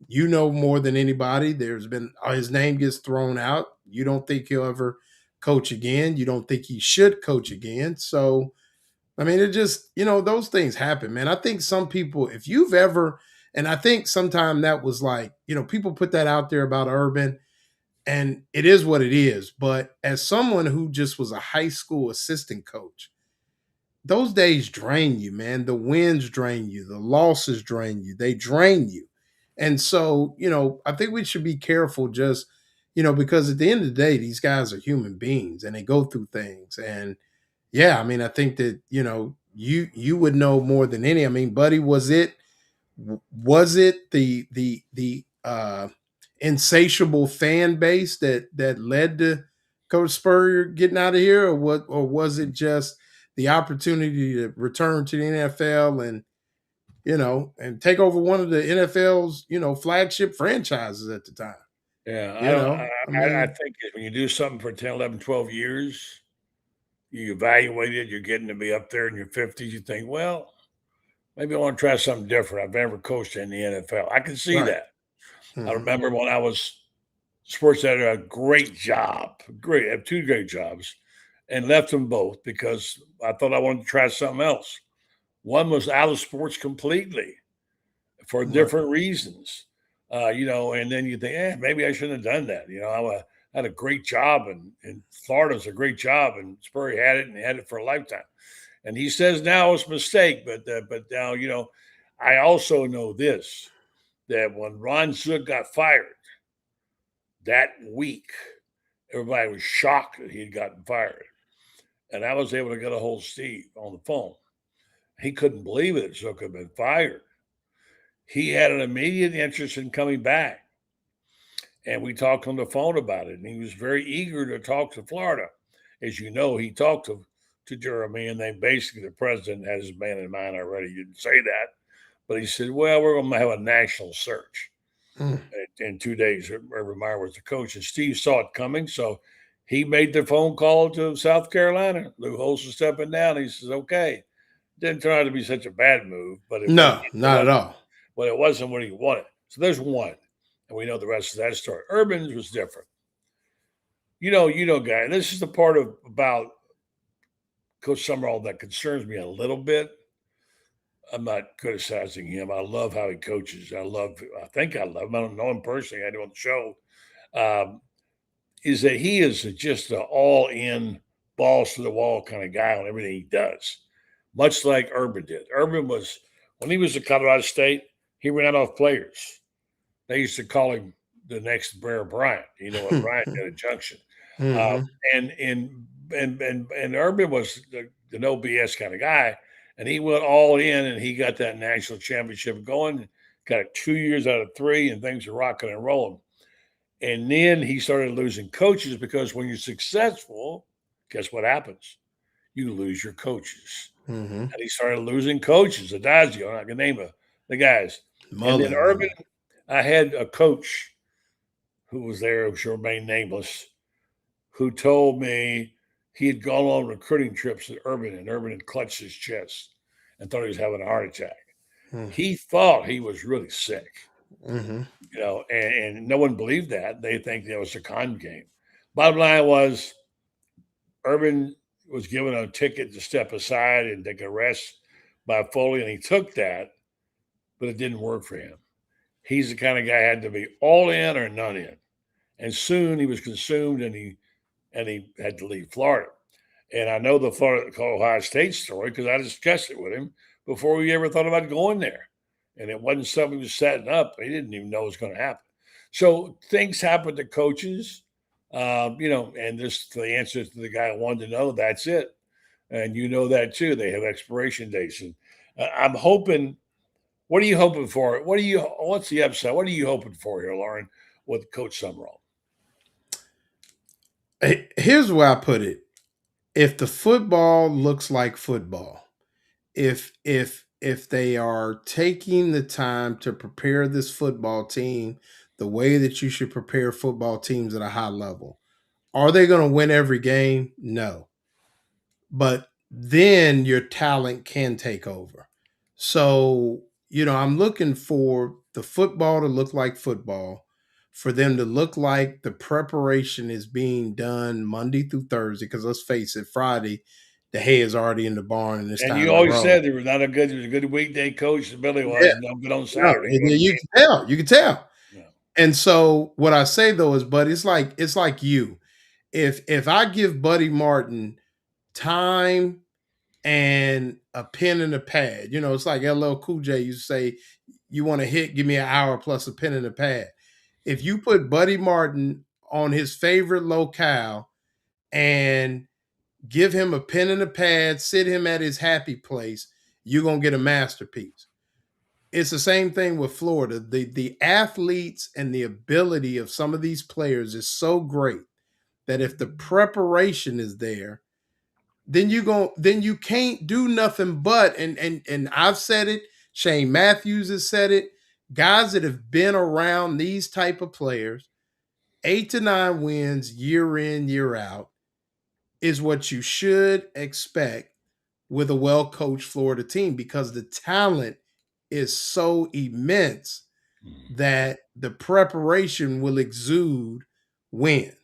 more than anybody, there's been his name gets thrown out. You don't think he'll ever coach again. You don't think he should coach again. So, I mean, it just, those things happen, man. I think some people, if you've ever, and I think sometimes that was like, people put that out there about Urban, and it is what it is. But as someone who just was a high school assistant coach, those days drain you, man. The wins drain you, the losses drain you, they drain you. And so, I think we should be careful just, because at the end of the day, these guys are human beings and they go through things. And yeah, I mean, I think that, you would know more than any. I mean, buddy, was it the insatiable fan base that led to Coach Spurrier getting out of here, or was it just the opportunity to return to the NFL and and take over one of the NFL's, flagship franchises at the time? Yeah, I I mean, think that when you do something for 10, 11, 12 years, you evaluate it, you're getting to be up there in your 50s, you think, well, maybe I want to try something different. I've never coached in the NFL. I can see right. that. I Mhm. remember when I was sports editor, a great job, I have two great jobs, and left them both because I thought I wanted to try something else. One was out of sports completely for Right. different reasons, and then you think, maybe I shouldn't have done that. I had a great job, and Florida's a great job, and Spurrier had it, and he had it for a lifetime. And he says now it's a mistake, but now, I also know this, that when Ron Zook got fired that week, everybody was shocked that he had gotten fired. And I was able to get a hold of Steve on the phone. He couldn't believe it. Zook had been fired. He had an immediate interest in coming back. And we talked on the phone about it. And he was very eager to talk to Florida. As you know, he talked to Jeremy, and then basically the president had his man in mind already. He didn't say that. But he said, well, we're going to have a national search. Mm. In 2 days. Urban Meyer was the coach, and Steve saw it coming. So he made the phone call to South Carolina. Lou Holtz was stepping down. He says, okay. Didn't turn out to be such a bad move, but No, not at all. But it wasn't what he wanted. So there's one. And we know the rest of that story. Urban's was different. Guy, and this is the part about Coach Summerall that concerns me a little bit. I'm not criticizing him. I love how he coaches. I think I love him. I don't know him personally. I do on the show. Is that he is just an all-in, balls to the wall kind of guy on everything he does, much like Urban did. Urban was, when he was at Colorado State, he ran off players. They used to call him the next Bear Bryant. When Bryant did at Junction. Mhm. And Urban was the no BS kind of guy. And he went all in, and he got that national championship going, got it 2 years out of 3, and things are rocking and rolling. And then he started losing coaches because when you're successful, guess what happens? You lose your coaches. Mhm. And he started losing coaches. Adagio, I'm not going to name the guys. And then Urban, I had a coach who was there, who should remain nameless, who told me he had gone on recruiting trips to Urban, and Urban had clutched his chest and thought he was having a heart attack. Mm. He thought he was really sick, Mhm. and no one believed that. They think it was a con game. Bottom line was, Urban was given a ticket to step aside and take a rest by Foley, and he took that, but it didn't work for him. He's the kind of guy had to be all in or none in. And soon he was consumed, and he had to leave Florida. And I know the Ohio State story because I discussed it with him before we ever thought about going there. And it wasn't something he was setting up. He didn't even know it was going to happen. So things happen to coaches, and this the answer to the guy I wanted to know, that's it. And you know that too. They have expiration dates. And I'm hoping What are you hoping for? What's the upside? What are you hoping for here, Lauren, with Coach Summerall? Here's where I put it. If the football looks like football, if they are taking the time to prepare this football team the way that you should prepare football teams at a high level, are they going to win every game? No. But then your talent can take over. So, I'm looking for the football to look like football, for them to look like the preparation is being done Monday through Thursday. Because let's face it, Friday, the hay is already in the barn and it's And time you to always roll. said there was a good weekday coach. Billy was, Yeah, and no good on no, Saturday. you can tell. You can tell. Yeah. And so what I say though is, Buddy, it's like you. If I give Buddy Martin time and a pen and a pad. It's like LL Cool J used to say, you want to hit, give me an hour plus a pen and a pad. If you put Buddy Martin on his favorite locale and give him a pen and a pad, sit him at his happy place, you're going to get a masterpiece. It's the same thing with Florida. The athletes and the ability of some of these players is so great that if the preparation is there, then you can't do nothing but and I've said it, Shane Matthews has said it, guys that have been around these type of players, 8 to 9 wins year in, year out is what you should expect with a well-coached Florida team, because the talent is so immense that the preparation will exude wins.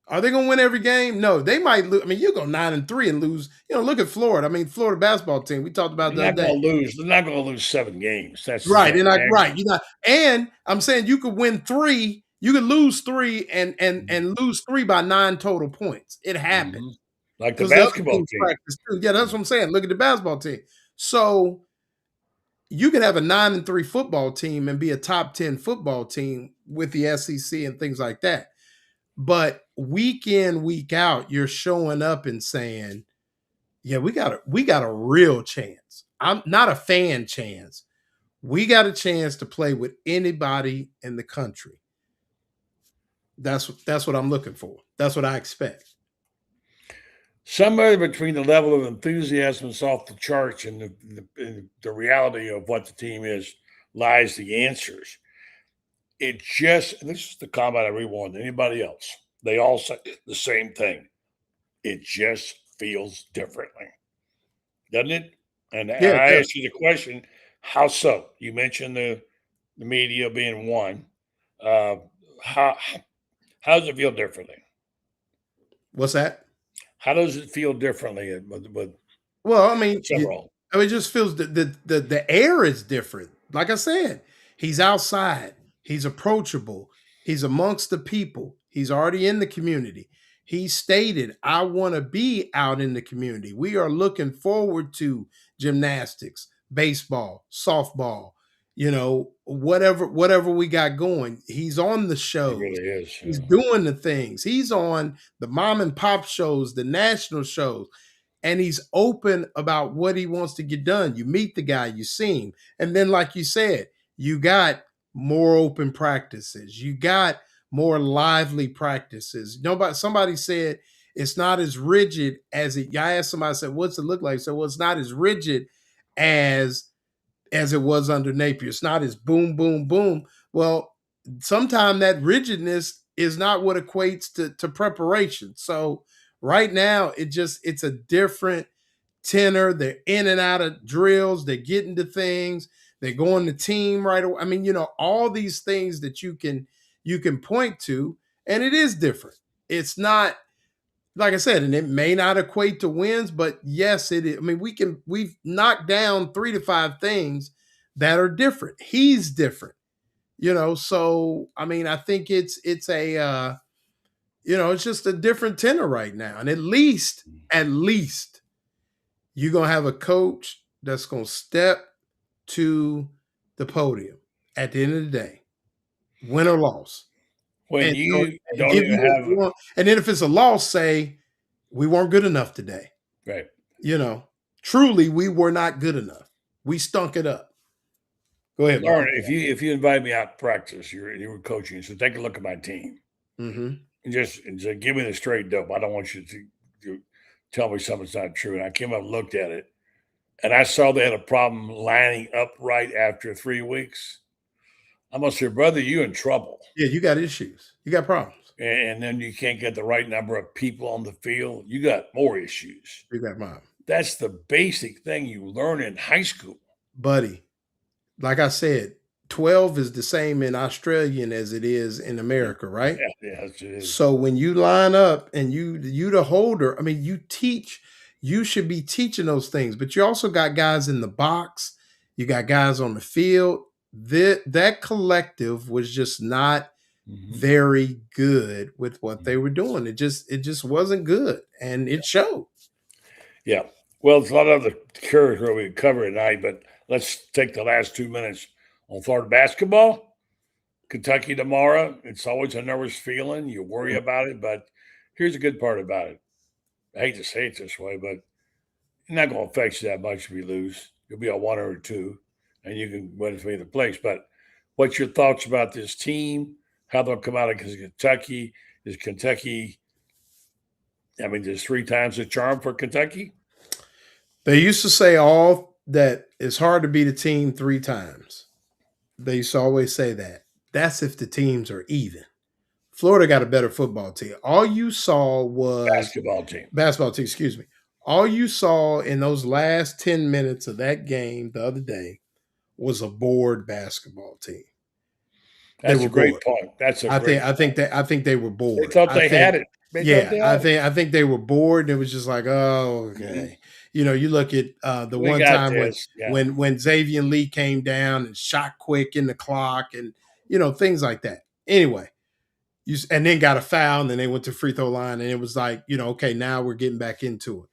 Are they going to win every game? No, they might lose. I mean, you go 9-3 and lose. Look at Florida. I mean, Florida basketball team. We talked about the They're other not day. going to lose. They're not going to lose 7 games. That's the Right. thing. Right. You're not. And I'm saying you could win 3. You could lose 3 and lose 3 by 9 total points. It happens. Like the Because the other basketball teams team. practice too. Yeah, that's what I'm saying. Look at the basketball team. So you can have a 9-3 football team and be a top 10 football team with the SEC and things like that. But week in, week out, you're showing up and saying, yeah, we got a real chance. I'm not a fan chance. We got a chance to play with anybody in the country. That's what I'm looking for. That's what I expect. Somewhere between the level of enthusiasm that's off the charts and the reality of what the team is lies the answers. It just, and this is the comment I really want anybody else. They all say the same thing. It just feels differently, doesn't it? And Yeah, I asked you the question, how so? You mentioned the media being one. How does it feel differently? What's that? How does it feel differently with Well, I mean, Summerall? it just feels the air is different. Like I said, he's outside. He's approachable. He's amongst the people. He's already in the community. He stated, I want to be out in the community. We are looking forward to gymnastics, baseball, softball, whatever we got going. He's on the It shows. really is. He's doing the things. He's on the mom and pop shows, the national shows, and he's open about what he wants to get done. You meet the guy, you see him. And then, like you said, you got more open practices. You got more lively practices. Somebody said it's not as rigid as it. I asked somebody, I said, what's it look like? So, well, it's not as rigid as it was under Napier. It's not as boom, boom, boom. Well, sometimes that rigidness is not what equates to preparation. So right now, it's a different tenor. They're in and out of drills. They're getting to things. They're going to team right away. I mean, all these things that you can point to, and it is different. It's not, like I said, and it may not equate to wins, but yes, it is. I mean, we've knocked down 3 to 5 things that are different. He's different, so I mean, I think it's a it's just a different tenor right now. And at least you're gonna have a coach that's gonna step to the podium at the end of the day, win or loss. When And, you and don't give even you have and then if it's a loss, say we weren't good enough today. right. Truly we were not good enough. We stunk it up. Go ahead, Lauren, Mark. if you invite me out to practice, you were coaching, so take a look at my team Mm-hmm. and just give me the straight dope. I don't want you to tell me something's not true. And I came up and looked at it, and I saw they had a problem lining up right after 3 weeks. I'm gonna say, brother, you in trouble. Yeah, you got issues. You got problems. And then you can't get the right number of people on the field. You got more issues. You got mine. That's the basic thing you learn in high school. Buddy, like I said, 12 is the same in Australian as it is in America, right? Yeah, it is. So when you line up and you the holder, I mean, you should be teaching those things, but you also got guys in the box, you got guys on the field. That collective was just not very good with what they were doing. It just wasn't good, and it showed. Yeah. Well, it's a lot of the curves where we cover tonight, but let's take the last 2 minutes on Florida basketball. Kentucky tomorrow. It's always a nervous feeling. You worry about it, but here's the good part about it. I hate to say it this way, but it's not going to affect you that much if you lose. You'll be a 1 or a 2, and you can win for either place. But what's your thoughts about this team? How they'll come out against Kentucky? Is Kentucky, I mean, there's 3 times the charm for Kentucky? They used to say that it's hard to beat a team 3 times. They used to always say that. That's if the teams are even. Florida got a better football team. All you saw was Basketball team, excuse me. All you saw in those last 10 minutes of that game the other day was a bored basketball team. That's a great point. I think they were bored. They thought they had it. I think they were bored. And it was just like, oh, okay. Mm-hmm. You know, you look at the one time when Xavier Lee came down and shot quick in the clock and, you know, things like that. Anyway, and then got a foul and then they went to free throw line and it was like, you know, okay, now we're getting back into it.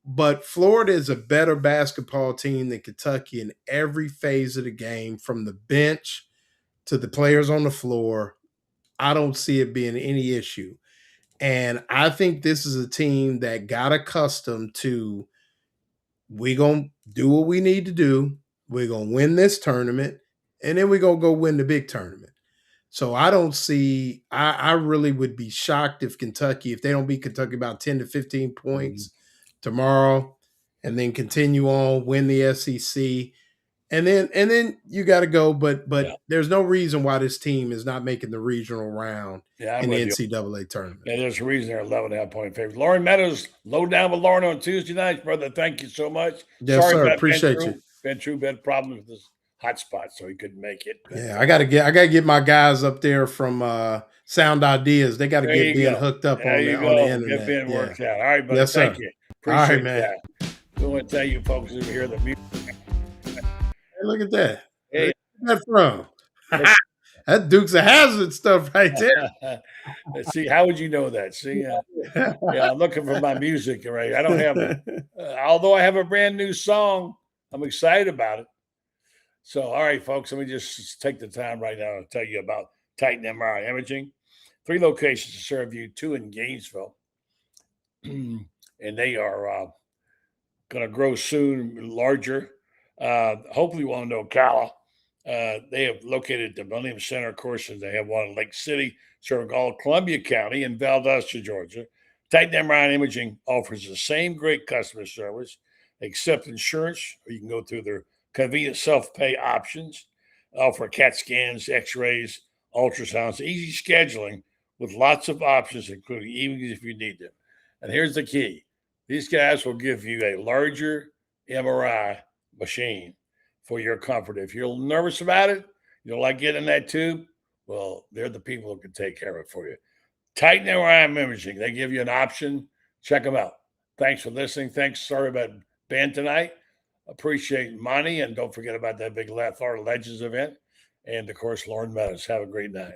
But Florida is a better basketball team than Kentucky in every phase of the game, from the bench to the players on the floor. I don't see it being any issue. And I think this is a team that got accustomed to, we're going to do what we need to do. We're going to win this tournament, and then we're going to go win the big tournament. So I don't see – I really would be shocked if they don't beat Kentucky about 10 to 15 points tomorrow and then continue on, win the SEC. And then you got to go, but there's no reason why this team is not making the regional round in the NCAA tournament. Yeah, there's a reason they're 11.5-point favorites. LorenMeadows, low down with Lauren on Tuesday nights, brother. Thank you so much. Yes, sorry, sir. Appreciate you. Ben True had problems with his hotspot, so he couldn't make it. Yeah, I gotta get my guys up there from Sound Ideas. They got to get being hooked up on the internet. Get being worked out. All right, buddy. Yes, thank sir. You. Appreciate all right, man. That. We want to tell you folks over here the music. Hey, look at that. Hey. Where's that from? That Dukes of Hazzard stuff right there. See, how would you know that? See, I'm looking for my music. Right, I don't have it. Although I have a brand new song, I'm excited about it. So, all right, folks, let me just take the time right now to tell you about Titan MRI Imaging. 3 locations to serve you, 2 in Gainesville, and they are going to grow soon, larger. Hopefully, we'll know Ocala. They have located the Millennium Center, of course, and they have one in Lake City, serving all of Columbia County and Valdosta, Georgia. Titan MRI Imaging offers the same great customer service, except insurance, or you can go through their convenient self-pay options, offer CAT scans, x-rays, ultrasounds, easy scheduling with lots of options, including evenings if you need them. And here's the key. These guys will give you a larger MRI machine for your comfort. If you're nervous about it, you don't like getting in that tube, well, they're the people who can take care of it for you. Titan MRI Imaging, they give you an option. Check them out. Thanks for listening. Thanks. Sorry about Ben tonight. Appreciate Monne, and don't forget about that big Florida Legends event. And, of course, LorenMeadows. Have a great night.